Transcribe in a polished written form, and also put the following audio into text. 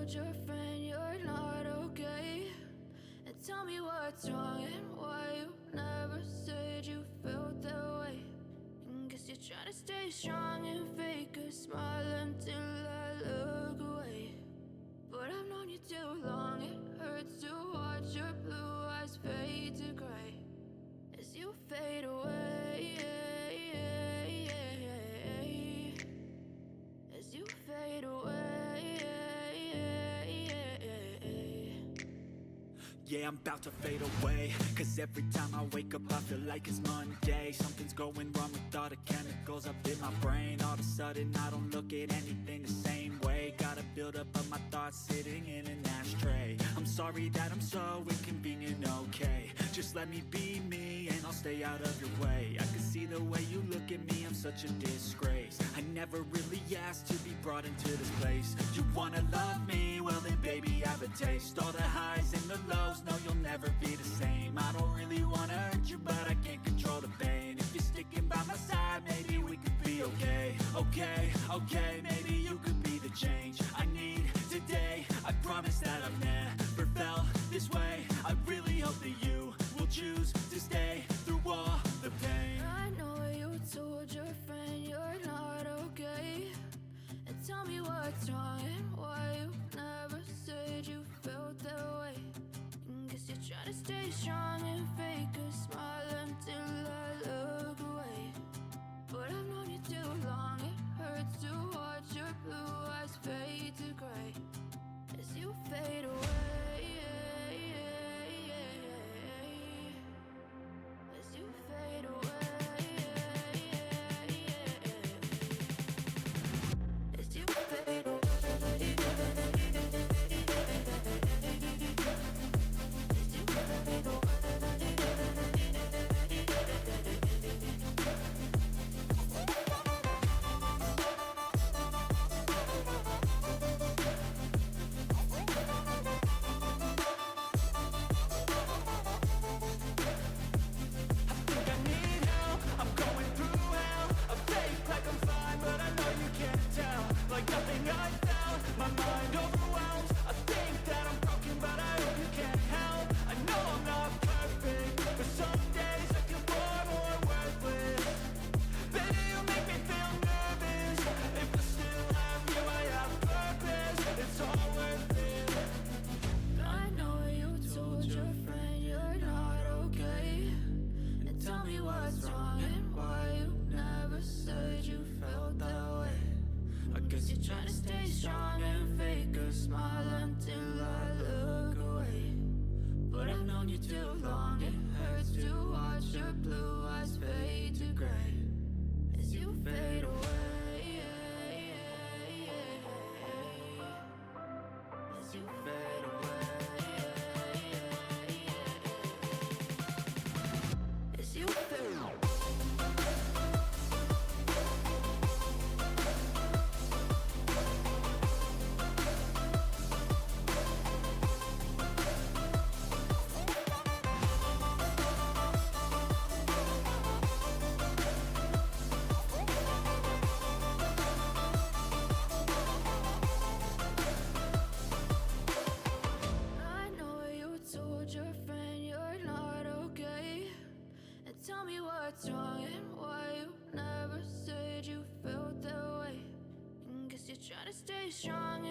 told your friend you're not okay? And tell me what's wrong and why you never said you felt that way. And guess you're trying to stay strong and fake a smile until I look away. But I've known you too long, it hurts to watch your blue eyes fade to gray as you fade away, as you fade away. Yeah, I'm about to fade away, cause every time I wake up I feel like it's Monday. Something's going wrong with all the chemicals up in my brain. All of a sudden I don't look at anything the same way. Got a buildup of my thoughts sitting in an ashtray. I'm sorry that I'm so inconvenient, okay? Just let me be me and I'll stay out of your way. I can see the way you look at me, I'm such a disgrace. I never really asked to be brought into this place. You wanna love me? Well then baby, have a taste. All the highs and the lows, no, you'll never be the same. I don't really wanna hurt you, but I can't control the pain. If you're sticking by my side, maybe we could be okay. Okay, maybe you could be the change I need today. I promise that I've never felt this way. I really hope that you will choose to stay through all the pain. I know you told your friend you're not okay. And tell me what's wrong and why you never said you felt that way. And guess you're trying to stay strong and fake a smile until I look away. But I've known you too long, it hurts to watch your blue eyes fade to gray as you fade away, as you fade away, as you fade away. Tell me what's wrong and why you never said you felt that way. And guess you're trying to stay strong.